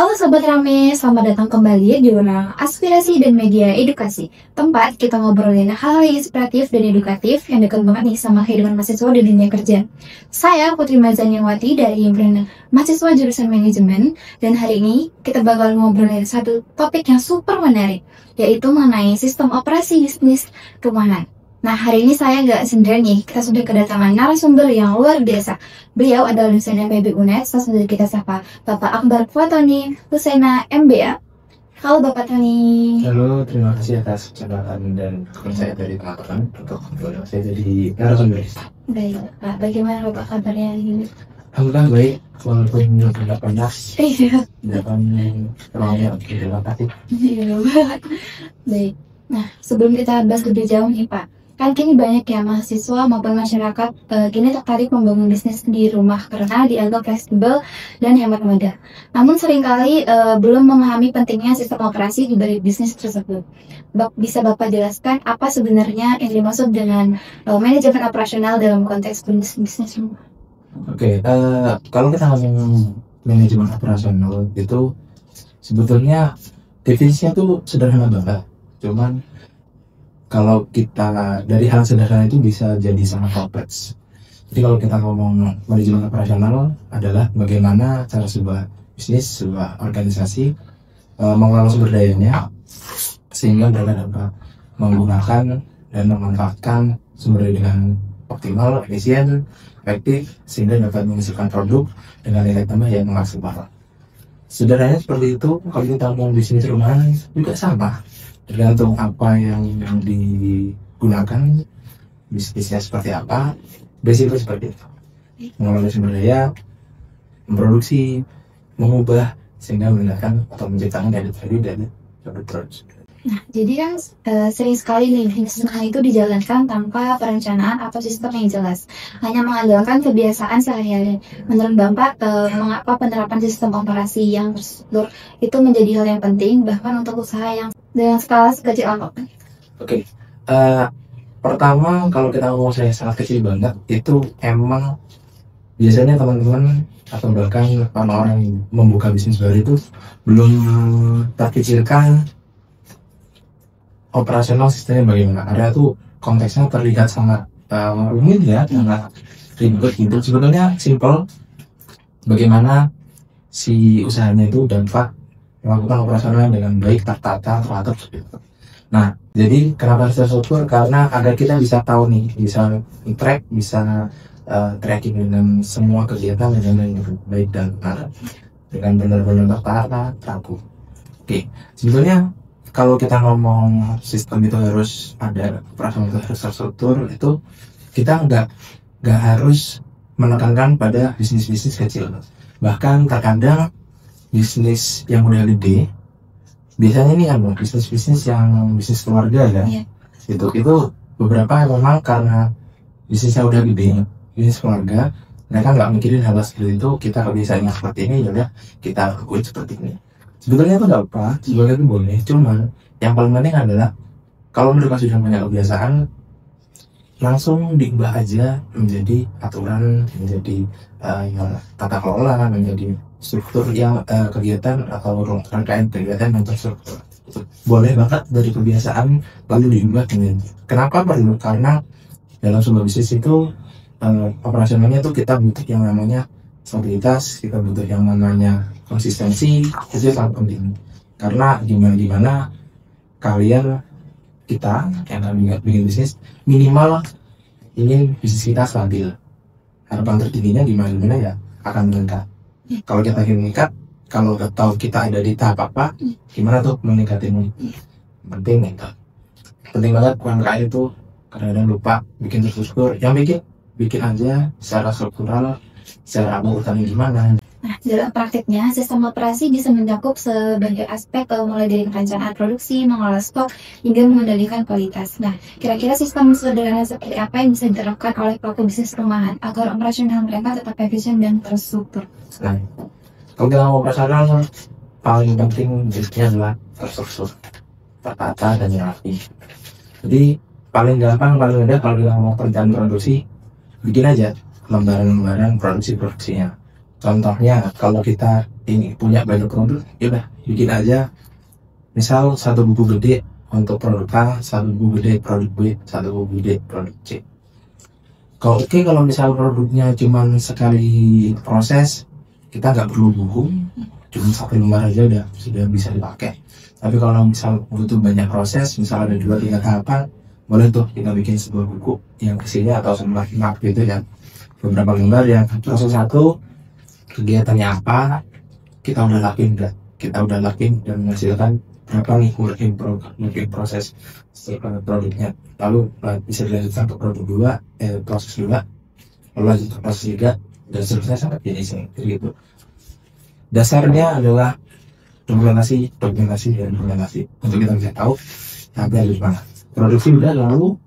Halo Sobat Rame, selamat datang kembali di Ruang Aspirasi dan Media Edukasi. Tempat kita ngobrolin hal yang inspiratif dan edukatif yang dekat banget nih sama kehidupan mahasiswa di dunia kerja. Saya Putri Mazaniawati dari Himpunan Mahasiswa Jurusan Manajemen, dan hari ini kita bakal ngobrolin satu topik yang super menarik, yaitu mengenai sistem operasi bisnis rumahan. Nah, hari ini saya nggak sendirian nih, kita sudah kedatangan narasumber yang luar biasa. Beliau adalah dosen FEB UNED, langsung dari kita sapa Bapak Akbar Fuatoni Husaina MBA. Halo Bapak Tony. Halo, terima kasih atas kesempatan dan kepercayaan dari teman-teman untuk saya jadi narasumber. Baik, Pak. Bagaimana Bapak kabarnya hari ini? Alhamdulillah baik, walaupun tidak panas. Iya. Dalam ruangnya dalam hati. Iya, baik. Nah, sebelum kita bahas lebih jauh nih Pak, kan kini banyak ya mahasiswa maupun masyarakat kini tertarik membangun bisnis di rumah karena dianggap fleksibel dan hemat modal. Namun seringkali belum memahami pentingnya sistem operasi di balik bisnis tersebut. Bisa Bapak jelaskan apa sebenarnya yang dimaksud dengan manajemen operasional dalam konteks bisnis rumah? Oke, kalau kita ngomong manajemen operasional itu sebetulnya definisinya tuh sederhana banget. Cuman kalau kita dari hal sederhana itu bisa jadi sangat kompleks. Jadi kalau kita ngomong manajemen operasional adalah bagaimana cara sebuah bisnis, sebuah organisasi mengelola sumber dayanya sehingga mereka dapat menggunakan dan memanfaatkan sumber daya dengan optimal, efisien, efektif sehingga dapat menghasilkan produk dengan nilai tambah yang maksimal. Sederhananya seperti itu. Kalau kita ngomong bisnis rumahan juga sama. Tergantung apa yang digunakan, bisnisnya seperti apa, basically seperti itu. Mengelola sumber daya, memproduksi, mengubah, sehingga menggunakan atau menciptakan value dari produk tersebut. Nah, jadi kan sering sekali nih bisnis rumahan itu dijalankan tanpa perencanaan atau sistem yang jelas, hanya mengandalkan kebiasaan sehari-hari. Menurut Bapak, mengapa penerapan sistem operasi yang terstruktur itu menjadi hal yang penting bahkan untuk usaha yang dengan skala sekecil apapun? Oke, pertama kalau kita ngomong saya sangat kecil banget, itu emang biasanya teman-teman atau bahkan orang-orang yang membuka bisnis baru itu belum terpikirkan operasional sistemnya bagaimana, karena itu konteksnya terlihat sangat rumit ya, sangat ribet gitu. Sebetulnya simple, bagaimana si usahanya itu dapat melakukan operasional dengan baik, tertata, teratur seperti itu. Nah, jadi kenapa harus terstruktur? Karena agar kita bisa tahu nih, bisa track, bisa tracking dengan semua kegiatan dengan baik dan benar, dengan benar-benar tertata, teratur. Oke, sebetulnya kalau kita ngomong sistem itu harus ada, operasional itu harus terstruktur, itu kita nggak harus menekankan pada bisnis-bisnis kecil. Bahkan terkadang bisnis yang udah gede, biasanya ini bisnis-bisnis yang bisnis keluarga ya, itu beberapa memang karena bisnisnya udah gede, bisnis keluarga, mereka nggak mikirin hal seperti itu. Kita kebiasaannya seperti ini, ya udah kita lakuin seperti ini. Sebetulnya itu nggak apa, sebetulnya itu boleh. Cuman yang paling penting adalah kalau mereka sudah punya kebiasaan, langsung diubah aja menjadi aturan, menjadi tata kelola, menjadi struktur yang kegiatan atau rangkaian kegiatan yang terstruktur. Boleh banget dari kebiasaan lalu diubah dengan. Kenapa perlu? Karena dalam sebuah bisnis itu operasionalnya tuh kita butuh yang namanya stabilitas, kita butuh yang namanya konsistensi. Itu sangat penting, karena gimana kalian, kita yang bikin bisnis, minimal ingin bisnis kita stabil. Harapan tertingginya gimana ya akan meningkat. Kalau kita ingin meningkat, kalau tahu kita ada di tahap apa, gimana tuh meningkatin? Penting itu, penting banget. UMKM itu kadang-kadang lupa bikin terstruktur. Yang bikin aja secara struktural, secara urutannya gimana. Nah, dalam praktiknya, sistem operasi bisa mencakup sebagai aspek mulai dari perencanaan produksi, mengelola stok, hingga mengendalikan kualitas. Nah, kira-kira sistem sederhana seperti apa yang bisa diterapkan oleh pelaku bisnis rumahan agar operasional mereka tetap efisien dan terstruktur? Nah, kalau kita ngomong operasional, paling penting biasanya adalah terstruktur, tertata, dan rapi. Jadi, paling gampang, paling mudah kalau kita ngomong perencanaan produksi, bikin aja lembaran-lembaran produksinya. Contohnya kalau kita ini punya banyak produk, ya udah bikin aja. Misal satu buku gede untuk produk A, satu buku gede produk B, satu buku gede produk C. Kalau misal produknya cuma sekali proses, kita nggak perlu buku, cuma satu lembar aja udah sudah bisa dipakai. Tapi kalau misal butuh banyak proses, misal ada 2-3 tahapan, boleh tuh kita bikin sebuah buku yang isinya atau map gitu ya, beberapa lembar yang proses satu kegiatannya apa, kita udah lakuin dan menghasilkan berapa nih working proses produknya, lalu bisa dilanjutkan ke produk 2, proses 2, lalu lanjut ke proses 3 dan seterusnya sampai finishing gitu. Dasarnya adalah dokumentasi untuk kita bisa tahu sampai harus mana. Produksi udah, lalu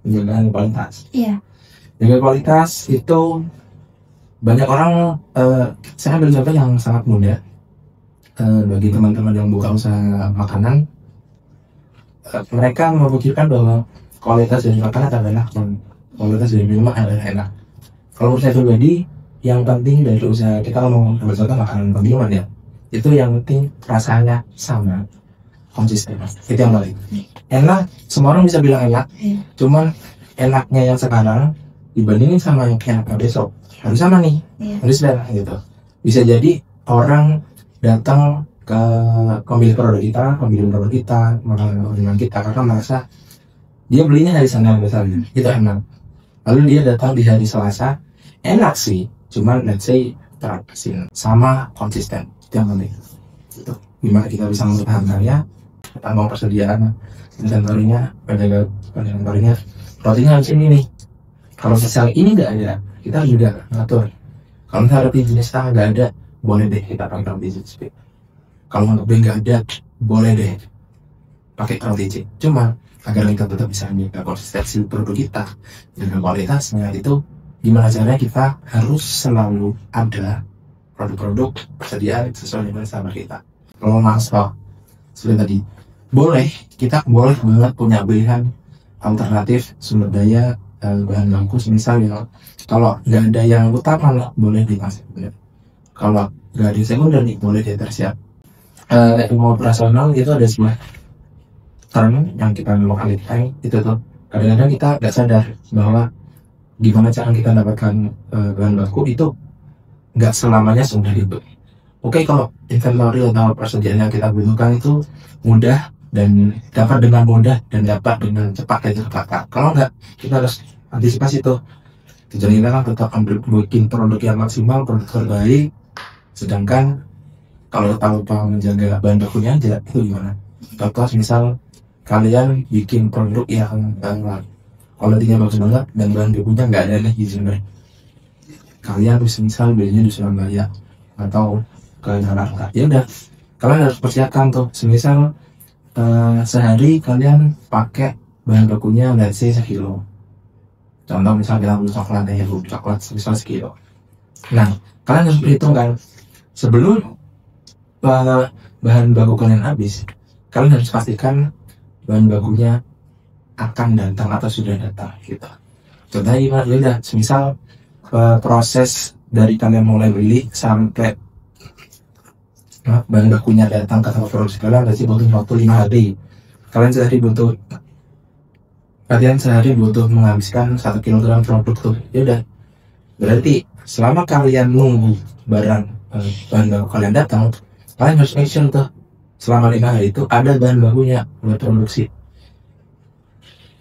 menjaga kualitas. Iya. Jaga kualitas itu banyak orang, saya ambil contoh yang sangat mudah, bagi teman-teman yang buka usaha makanan, mereka memikirkan bahwa kualitas dari makanan adalah kualitas dari minuman adalah enak. Kalau menurut saya pribadi, yang penting dari usaha kita, kalau ambil contoh makanan atau minuman ya, itu yang penting rasanya sama, konsisten, itu yang paling enak. Semua orang bisa bilang enak, cuman enaknya yang sekarang dibandingin sama yang enaknya besok harus sama nih, harus beda gitu. Bisa jadi orang datang ke pemilik produk kita, makanan kita karena merasa dia belinya dari sana misalnya, itu enak. Lalu dia datang di hari Selasa, enak sih, cuman let's say terapasin sama konsisten, itu yang penting. Itu gimana kita bisa mempertahankannya, tambang persediaan inventory-nya, inventory-nya, rotinya harus ini nih. Kalau misalnya ini nggak ada, kita juga ngatur. Kalau misalnya roti jenis A nggak ada, boleh deh kita pakai roti jenis B. Kalau untuk B nggak ada, boleh deh pakai roti C. Cuma agar kita tetap bisa menjaga konsistensi produk kita dengan kualitasnya, itu gimana caranya kita harus selalu ada produk-produk persediaan sesuai dengan standar kita. Kalau masuk seperti tadi, kita boleh banget punya pilihan alternatif sumber daya bahan baku, misal ya, kalau nggak ada yang utama boleh dikasih sekunder, kalau nggak ada sekunder nih boleh di tersier. Ilmu operasional itu ada sebuah term yang kita lokalitai, itu tuh kadang-kadang kita nggak sadar bahwa gimana cara kita dapatkan bahan baku itu nggak selamanya semudah itu. Oke, kalau inventory atau persediaan yang kita butuhkan itu mudah dan dapat dengan mudah dan dapat dengan cepat dan cepat. Kalau enggak, kita harus antisipasi tuh. Tujuan kita kan tetap bikin produk yang maksimal, produk terbaik. Sedangkan kalau tanpa menjaga bahan bakunya aja, itu gimana? Contoh misal kalian bikin produk yang kualitinya bagus banget dan bahan bakunya nggak ada lagi sebenarnya. Kalian harus misal belinya di Surabaya atau ke Jakarta, ya udah kalian harus persiapkan tuh. Semisal sehari kalian pakai bahan bakunya let's say 1 kilo. Contoh misal kita beli coklat ya, coklat misal 1 kilo. Nah, kalian harus perhitungkan sebelum bahan baku kalian habis, kalian harus pastikan bahan bakunya akan datang atau sudah datang gitu. Contohnya gimana? Ya udah, semisal proses dari kalian mulai beli sampai bahan bakunya datang ke tempat produksi kalian berarti butuh waktu 5 hari. Kalian sehari butuh menghabiskan 1 kilogram produk tuh. Ya udah, berarti selama kalian nunggu bahan baku kalian datang, kalian harus make sure tuh selama 5 hari itu ada bahan bakunya buat produksi.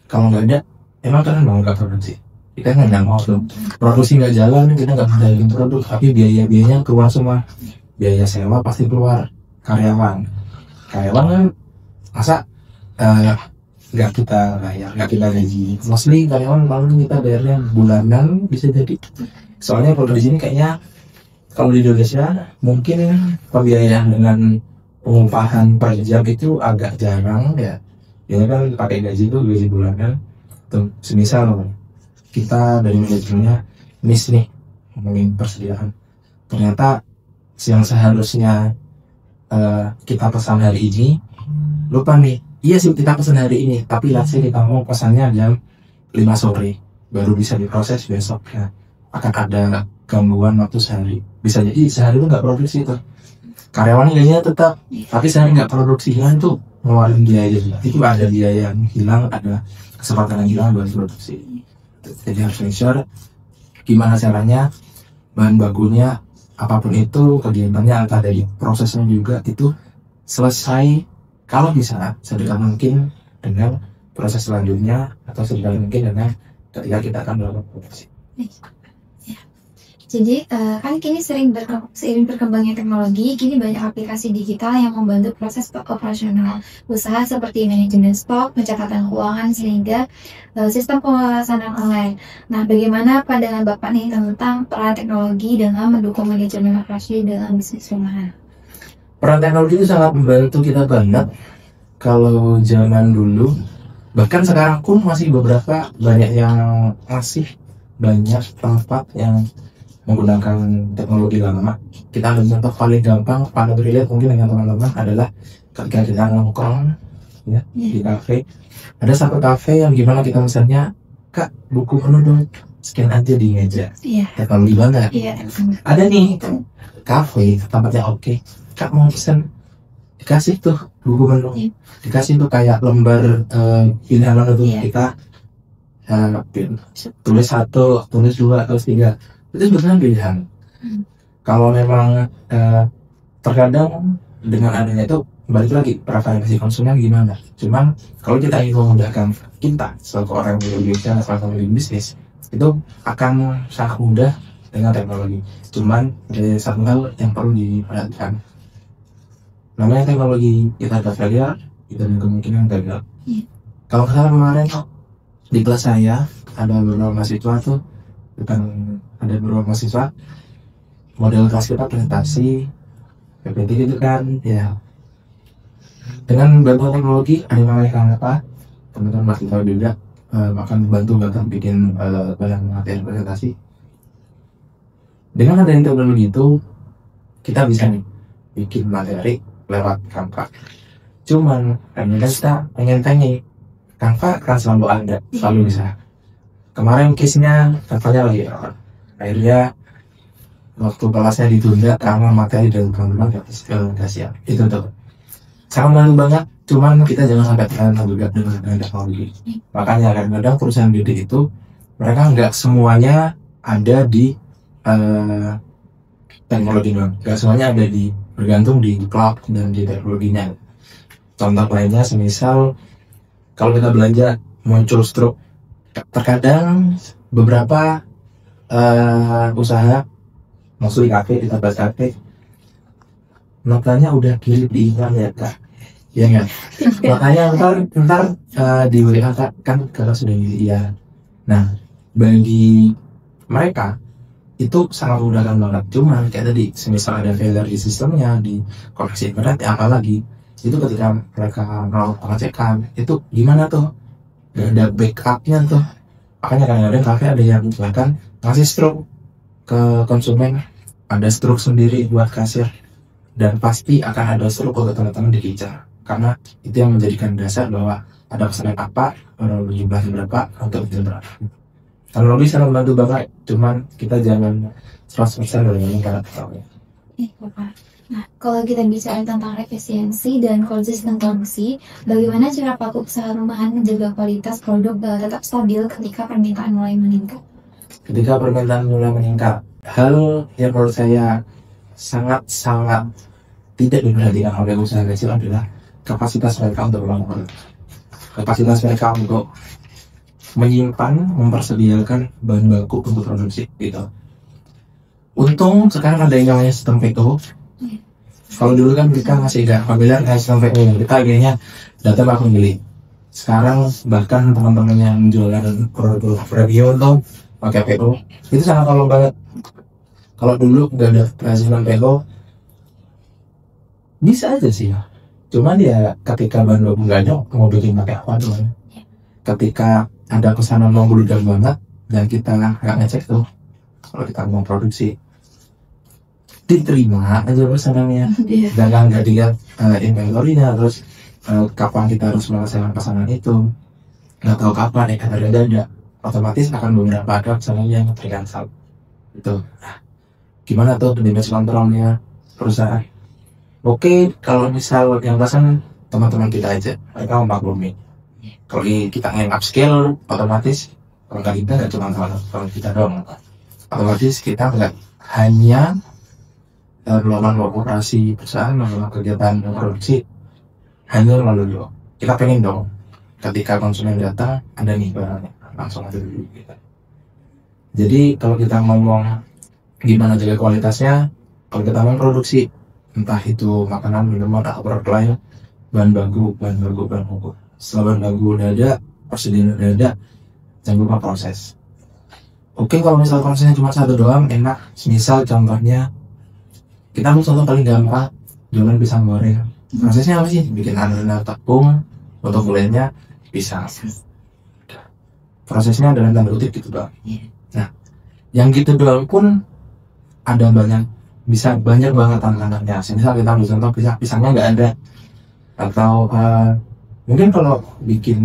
Kalau nggak ada, emang kalian mau nggak produksi? Kita nggak mau tuh produksi nggak jalan, kita nggak bisa bikin produk, tapi biayanya keluar semua. Biaya sewa pasti keluar, karyawan kan masa nggak kita bayar, nggak kita gaji. Mostly karyawan paling kita bayarnya bulanan bisa jadi. Soalnya kalau di sini kayaknya, kalau di Indonesia mungkin pembiayaan dengan pengupahan per jam itu agak jarang ya. Dia kan pakai gaji bulanan. Tuh, semisal kita dari manajemennya miss nih ngomongin persediaan, ternyata yang seharusnya kita pesan hari ini lupa nih. Iya sih kita pesan hari ini, tapi let's say kita mau pesannya jam 5 sore baru bisa diproses besok ya. akan ada gangguan waktu sehari. Bisa jadi sehari itu nggak produksi tuh, karyawan gajinya tetap, tapi sehari nggak produksi, kan tuh ngeluarin biaya. Itu ada biaya yang hilang, ada kesempatan yang hilang buat produksi. Jadi harus make sure gimana caranya bahan bakunya, apapun itu kegiatannya, entah dari prosesnya juga, itu selesai kalau bisa sedekat mungkin dengan proses selanjutnya, atau sedekat mungkin dengan ketika kita akan melakukan produksi. Ya. Jadi kan kini seiring berkembangnya teknologi, kini banyak aplikasi digital yang membantu proses operasional usaha seperti manajemen stok, pencatatan keuangan, sehingga sistem pemesanan online. Nah, bagaimana pandangan Bapak nih tentang peran teknologi dalam mendukung manajemen operasi dalam bisnis rumahan? Peran teknologi itu sangat membantu kita banget. Kalau zaman dulu, bahkan sekarang pun masih beberapa banyak yang masih banyak tempat yang menggunakan teknologi lama. Kita ambil contoh paling gampang, paling relate mungkin dengan teman-teman adalah ketika kita nongkrong ya di kafe. Ada satu kafe yang gimana kita misalnya, Kak, buku penuh dong, scan aja di meja. Teknologi banget. Ada nih kafe tempatnya oke, Kak mau pesan, dikasih tuh buku penuh, dikasih tuh kayak lembar pilihan tuh, kita tulis 1, tulis 2, tulis 3. Itu sebenarnya pilihan. Kalau memang terkadang dengan adanya itu balik lagi preferensi konsumen gimana. Cuman kalau kita ingin memudahkan kita sebagai orang yang berbisnis atau bisnis, itu akan sangat mudah dengan teknologi. Cuman ada satu hal yang perlu diperhatikan. Namanya teknologi, kita ada failure, kita ada kemungkinan gagal. Kalau kemarin di kelas saya ada beberapa mahasiswa tuh, ada beberapa mahasiswa model kelas kita presentasi PPT gitu kan ya, dengan bantuan teknologi ada namanya apa, teman-teman masih tahu juga, akan bantu bikin bahan materi presentasi. Dengan adanya teknologi itu kita bisa nih bikin materi lewat Canva. Cuman kadang kita pengen tanya, Canva kan selalu ada, selalu bisa. Kemarin case-nya Canva-nya lagi akhirnya waktu kelasnya ditunda karena materi dari teman-teman gak siap. Itu tuh sangat membantu banget. Cuman kita jangan sampai terlena juga dengan teknologi. Makanya kadang-kadang perusahaan gede itu mereka nggak semuanya ada di teknologi doang. Nggak semuanya ada di, bergantung di cloud dan di teknologinya. Contoh lainnya semisal kalau kita belanja muncul stroke, terkadang beberapa usaha masuk di kafe, di tempat kafe, notanya udah kirim di email ya Kak, ya kan? Makanya ntar di WA kan kalau sudah iya. Nah, bagi mereka itu sangat memudahkan banget. Cuman kayak tadi, semisal ada failure di sistemnya, di koneksi internet, apalagi itu ketika mereka melakukan pengecekan, itu gimana tuh? Gak ada backupnya tuh. Makanya kadang-kadang kafe ada yang bahkan ngasih stroke ke konsumen, ada stroke sendiri buat kasir, dan pasti akan ada stroke untuk teman-teman di Kica, karena itu yang menjadikan dasar bahwa ada pesanan apa, jumlahnya berapa, untuk itu berapa. Teknologi sangat membantu banget, cuman kita jangan 100% dari karena tahu ya. Nah, kalau kita bicara tentang efisiensi dan konsisten produksi, bagaimana cara pelaku usaha rumahan menjaga kualitas produk tetap stabil ketika permintaan mulai meningkat? Ketika permintaan mulai meningkat, hal yang menurut saya sangat-sangat tidak diperhatikan oleh usaha kecil adalah kapasitas mereka untuk melakukan, kapasitas mereka untuk menyimpan, mempersediakan bahan baku untuk produksi gitu. Untung sekarang ada yang namanya sistem PO. Kalau dulu kan kita masih gak familiar dengan sistem PO, kita akhirnya datang aku beli. Sekarang bahkan teman-teman yang jualan produk premium tuh pakai PO, itu sangat tolong banget. Kalau dulu nggak ada sistem PO, bisa aja sih ya. Cuman ya ketika bahan baku nggak ada, mau bikin pakai apa tuh? Ketika ada pesanan mau beludak banget dan kita nggak ngecek tuh, kalau kita mau produksi diterima aja pesanannya, dan nggak dilihat inventory-nya, terus kapan kita harus menyelesaikan pesanan itu, nggak tahu kapan ada, otomatis akan beberapa ada pesanan yang tercancel. Itu gimana tuh damage controlnya perusahaan. Oke, kalau misal yang pasang teman-teman kita aja, mereka memaklumi. Kalau kita ingin upscale, otomatis kalau kita nggak cuma teman kita doang, otomatis kita nggak hanya melakukan operasi perusahaan, melakukan kegiatan produksi hanya melalui dong. Kita pengen dong ketika konsumen datang ada nih barangnya langsung ada dulu kita. Jadi kalau kita ngomong gimana jaga kualitasnya, kalau kita mau produksi entah itu makanan, minuman, atau produk lain, bahan baku. Setelah bahan baku udah ada, prosedur udah ada, jangan lupa proses. Oke, kalau misal prosesnya cuma satu doang enak, misal contohnya kita ambil contoh paling gampang, jualan pisang goreng. Prosesnya apa sih? Bikin adonan tepung, untuk gulainya pisang. Prosesnya dalam tanda kutip gitu doang. Nah, yang gitu doang pun ada banyak banget tantangannya. Misal kita ambil contoh pisangnya nggak ada, atau mungkin kalau bikin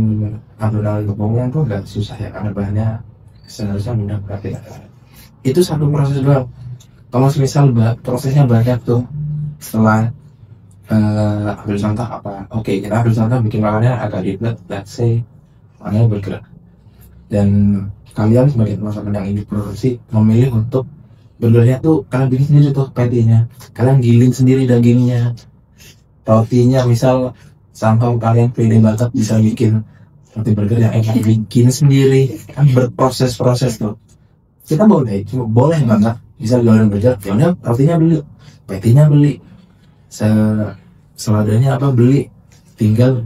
adonan tepungnya tuh nggak susah ya, karena bahannya seharusnya mudah berarti. Itu satu proses doang. Kalau misal prosesnya banyak tuh, setelah ambil contoh apa? Oke, kita ambil contoh bikin makanannya agak ribet, let's say makanannya bergerak. Dan kalian sebagai teman-teman yang ini produksi memilih untuk burgernya tuh kalian bikin sendiri tuh patty-nya, kalian giling sendiri dagingnya, rotinya misal sampai kalian pede banget bisa bikin roti burger yang enak, bikin sendiri kan berproses tuh. Kita boleh banget bisa jualan burger, ya udah rotinya beli, patty-nya beli, seladanya apa beli, tinggal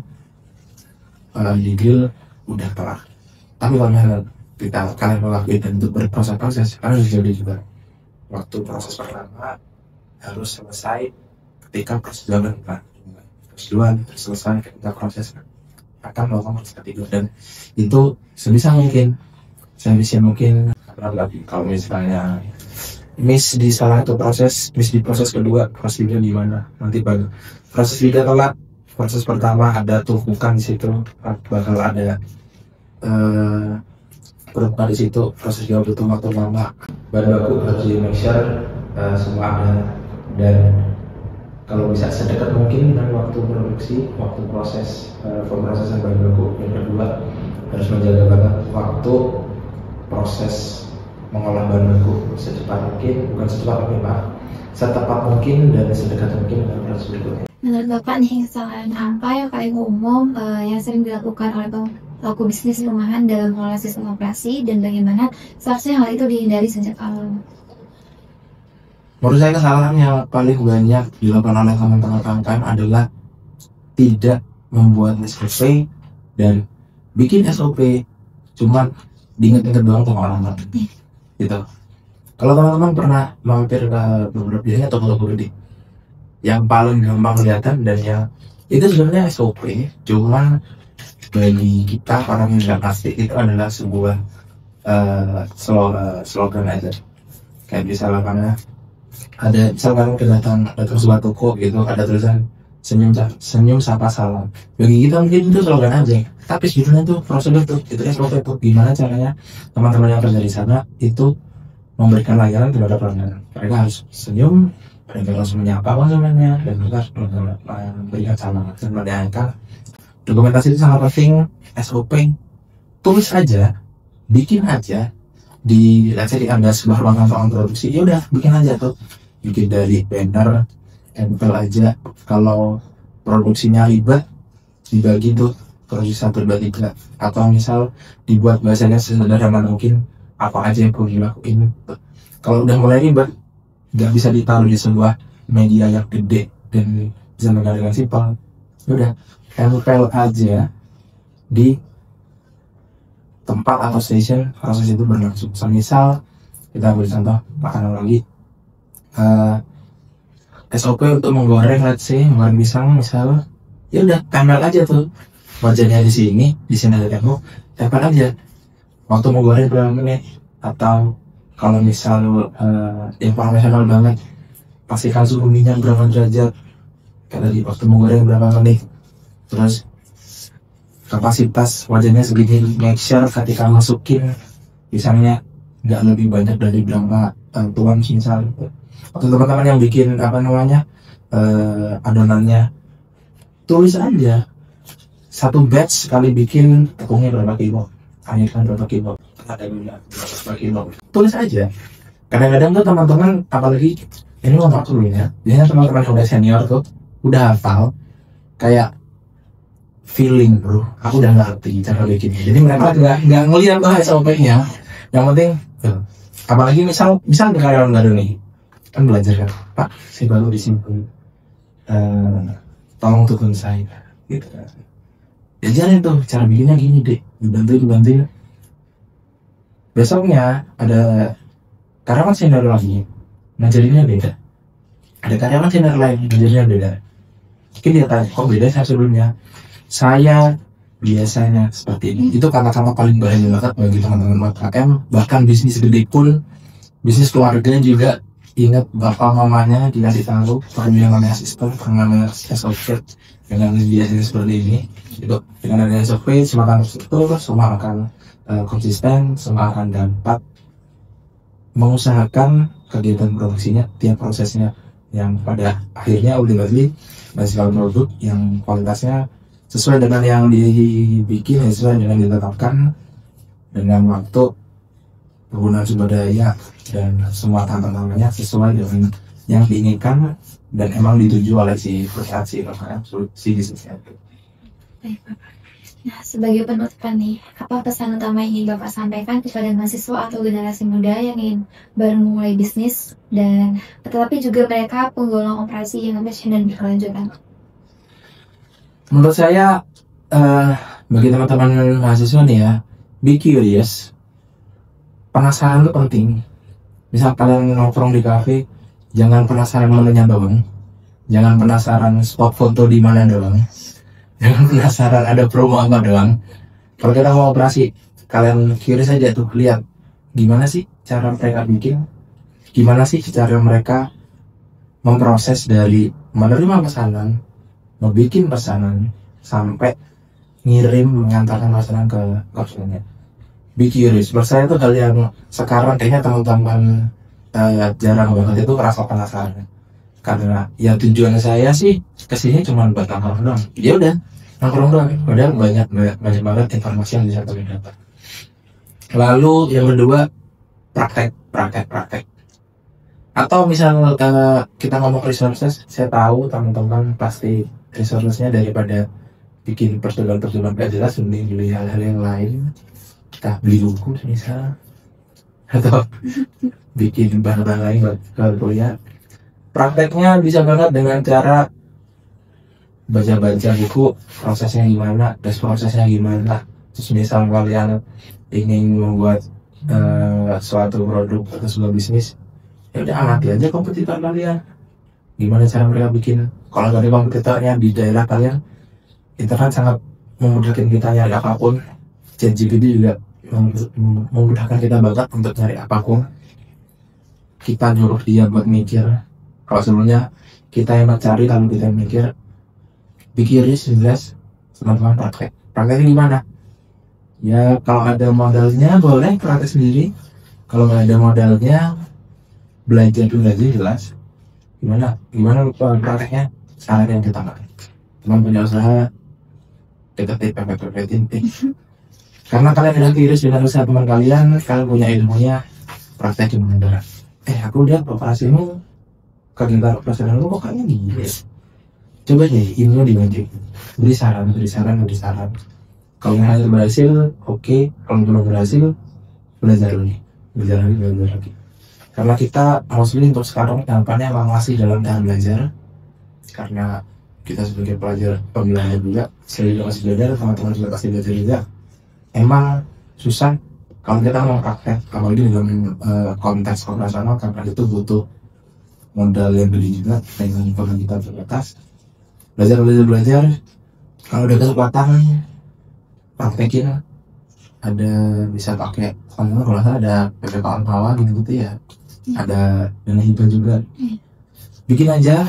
di grill udah kelar. Tapi kalau kalian melakukan dan untuk berproses harus jadi juga. Waktu proses pertama harus selesai ketika proses jualan, proses jualan selesai ketika proses akan melakukan proses ketiga, dan itu sebisa mungkin kalau misalnya miss di salah satu proses, miss di proses kedua, prosedurnya gimana nanti baru proses tidak telat. Proses pertama ada tumpukan di situ, bakal ada berubah di situ, proses juga butuh waktu lama. Bahan baku harus di make sure semua ada, dan kalau bisa sedekat mungkin dengan waktu produksi, waktu proses pemrosesan bahan baku. Yang kedua harus menjaga banget waktu proses mengolah bahan baku setepat mungkin dan sedekat mungkin dengan proses berikutnya. Menurut Bapak nih, kesalahan apa yang paling umum yang sering dilakukan oleh pelaku bisnis rumahan dalam mengelola sistem operasi, dan bagaimana seharusnya hal itu dihindari sejak awal? Menurut saya kesalahan yang paling banyak dilakukan oleh teman-teman UMKM adalah tidak membuat SOP dan bikin SOP cuman diinget-inget doang sama orang-orang gitu. Kalau teman-teman pernah mampir ke beberapa biasanya toko-toko gede, yang paling gampang kelihatan dan yang itu sebenarnya SOP, cuman bagi kita orang yang nggak ngerti itu adalah sebuah slogan aja. Kayak misalnya misalkan datang sebuah toko gitu, ada tulisan senyum sapa salam. Bagi kita mungkin itu slogan aja, tapi sebetulnya itu prosedur tuh, itu SOP tuh gimana caranya teman-teman yang kerja di sana itu memberikan layanan kepada pelanggan. Mereka harus senyum, mereka harus menyapa konsumennya, dan mereka harus memberikan salam dan mendengarkan. Dokumentasi itu sangat penting. SOP tulis aja, bikin aja di Anda sebuah ruangan produksi, ya udah bikin aja tuh, bikin dari banner, tempel aja. Kalau produksinya ribet dibagi tuh produksi 1, 2, 3, atau misal dibuat bahasanya sesederhana mungkin apa aja yang perlu dilakuin. Kalau udah mulai ribet nggak bisa ditaruh di sebuah media yang gede dan bisa menggunakan simpel, udah tempel aja di tempat atau station proses itu berlangsung. Misal kita ambil contoh makanan lagi, SOP untuk menggoreng, let's say menggoreng pisang misal, ya udah tempel aja tuh wajahnya di sini ada tembok, tempel aja waktu menggoreng berapa menit. Atau kalau misal yang profesional banget, pastikan suhu minyak berapa derajat, kayak tadi waktu menggoreng berapa menit, terus kapasitas wajannya segini, make sure ketika masukin pisangnya nggak lebih banyak dari berapa tuan misal atau teman-teman yang bikin adonannya, tulis aja satu batch sekali bikin tepungnya berapa kilo, airnya berapa kilo, ada gula berapa kilo, tulis aja. Kadang-kadang tuh teman-teman, apalagi ini mau aku ya, biasanya teman-teman yang udah senior tuh udah hafal, kayak feeling bro, aku udah ngerti cara bikinnya. Jadi mereka nggak ngeliat lah SOP-nya. Yang penting, apalagi misal karyawan baru nih, kan belajar kan, Pak, saya baru di sini, tolong tukun saya, gitu kan. Diajarin tuh cara bikinnya gini deh, dibantu. Besoknya ada karyawan senior lagi, ngajarinnya beda. Ada karyawan senior lain, ngajarinnya beda. Mungkin dia tanya, kok beda saya sebelumnya? Saya biasanya seperti ini. Itu kata-kata paling bahaya banget bagi teman-teman UMKM. Bahkan bisnis gede pun, bisnis keluarga juga, ingat bapak mamanya dikasih tahu perlu yang namanya sistem, perlu namanya SOP, dengan biasanya seperti ini. Itu dengan adanya SOP, semua akan terstruktur, semua akan konsisten, semua akan dapat mengusahakan kegiatan produksinya, tiap prosesnya yang pada akhirnya ultimately menghasilkan produk yang kualitasnya sesuai dengan yang dibikin, sesuai dengan ditetapkan, dengan waktu, penggunaan sumber daya, dan semua tantangannya sesuai dengan yang diinginkan dan emang dituju oleh si perusahaan, si bisnisnya itu. Baik, Bapak. Nah, sebagai penutupan nih, apa pesan utama yang ingin Bapak sampaikan kepada mahasiswa atau generasi muda yang ingin baru memulai bisnis dan tetapi juga mereka penggolong operasi yang ambisius dan berkelanjutan? Menurut saya, bagi teman-teman mahasiswa nih ya, be curious. Penasaran itu penting. Misal kalian nongkrong di kafe, jangan penasaran menunya doang, jangan penasaran spot foto di mana doang, jangan penasaran ada promo apa doang. Kalau kita mau operasi, kalian curious aja tuh, lihat gimana sih cara mereka bikin, gimana sih cara mereka memproses dari menerima pesanan, membikin pesanan, sampai ngirim, mengantarkan pesanan ke konsumennya. Be curious. Menurut saya itu hal yang sekarang kayaknya teman-teman jarang banget itu merasa penasaran. Karena ya tujuan saya sih kesini cuma buat nongkrong doang. Ya udah nongkrong doang. Padahal banyak banget informasi yang bisa kalian dapat. Lalu yang kedua, praktek. Atau misal kita ngomong resources, saya tahu teman-teman pasti resourcesnya daripada bikin persoalan gak jelas, mending beli hal-hal yang lain. Kita beli buku misal, atau bikin bahan-bahan lain buat kuliah. Prakteknya bisa banget dengan cara baca-baca buku, prosesnya gimana, tes prosesnya gimana. Terus misal kalian ingin membuat suatu produk atau sebuah bisnis, ya udah amati aja kompetitor kalian, gimana cara mereka bikin. Kalau dari kompetitornya di daerah kalian, internet sangat memudahkan kita nyari apapun. ChatGPT juga memudahkan kita banget untuk nyari apapun. Kita nyuruh dia buat mikir. Kalau sebelumnya kita yang mencari, kalau kita yang mikir. Pikirin jelas, teman-teman prakteknya gimana? Ya kalau ada modalnya boleh praktek sendiri. Kalau nggak ada modalnya, belajar dulu aja jelas. Gimana prakteknya? Saran yang kita pakai. Teman punya usaha, deketin. Karena kalian udah curious dengan usaha teman kalian punya ilmunya, praktek gimana? Aku lihat operasimu, kegiatan operasional lu kok kayaknya gini. Coba deh ilmu dibantu, beri saran. Kalau hasil berhasil, oke. Kalau belum berhasil, belajar lagi. Karena kita mostly untuk sekarang tahapannya emang masih dalam tahap belajar. Karena kita sebagai pelajar pembelajar juga, saya juga masih belajar, teman-teman juga pasti belajar juga. Emang susah kalau kita mau praktek, apalagi dalam konteks operasional, karena itu butuh modal yang gede juga dengan informasi kita terbatas. Belajar. Kalau ada kesempatan praktekin, ada bisa pakai kalau ada PPKN bawah gitu ya, ada dana hibah juga. Bikin aja,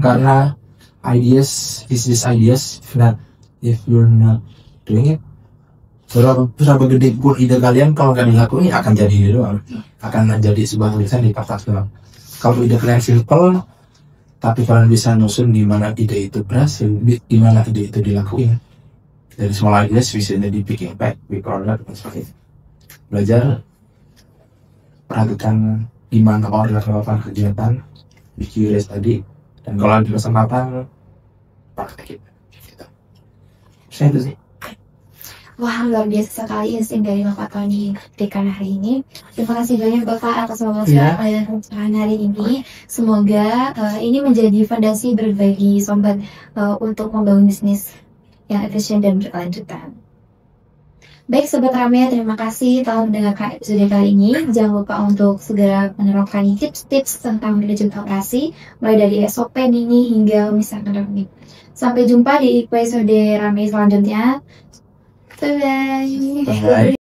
karena ideas, if you're not doing it, berapa gede pun ide kalian, kalau nggak dilakuin akan jadi ide doang, akan jadi sebuah tulisan di kertas doang. Kalau ide kalian simple tapi kalian bisa nyusun di mana ide itu berhasil, di mana ide itu dilakuin. Dari small ideas bisa jadi big impact, big order, dan sebagainya. Belajar, perhatikan gimana order melakukan kegiatan, be curious tadi, dan kalau ada kesempatan praktekin gitu. Saya itu sih. Wah, luar biasa sekali insting dari Bapak Tony berikan hari ini. Terima kasih banyak Bapak atas pembicaraan hari ini. Semoga ini menjadi fondasi berbagi sobat untuk membangun bisnis yang efisien dan berkelanjutan. Baik Sobat Rame, terima kasih telah mendengarkan episode kali ini. Jangan lupa untuk segera menerapkan tips-tips tentang manajemen operasi, mulai dari SOP ini hingga misalkan rekening. Sampai jumpa di episode Rame selanjutnya. Bye-bye.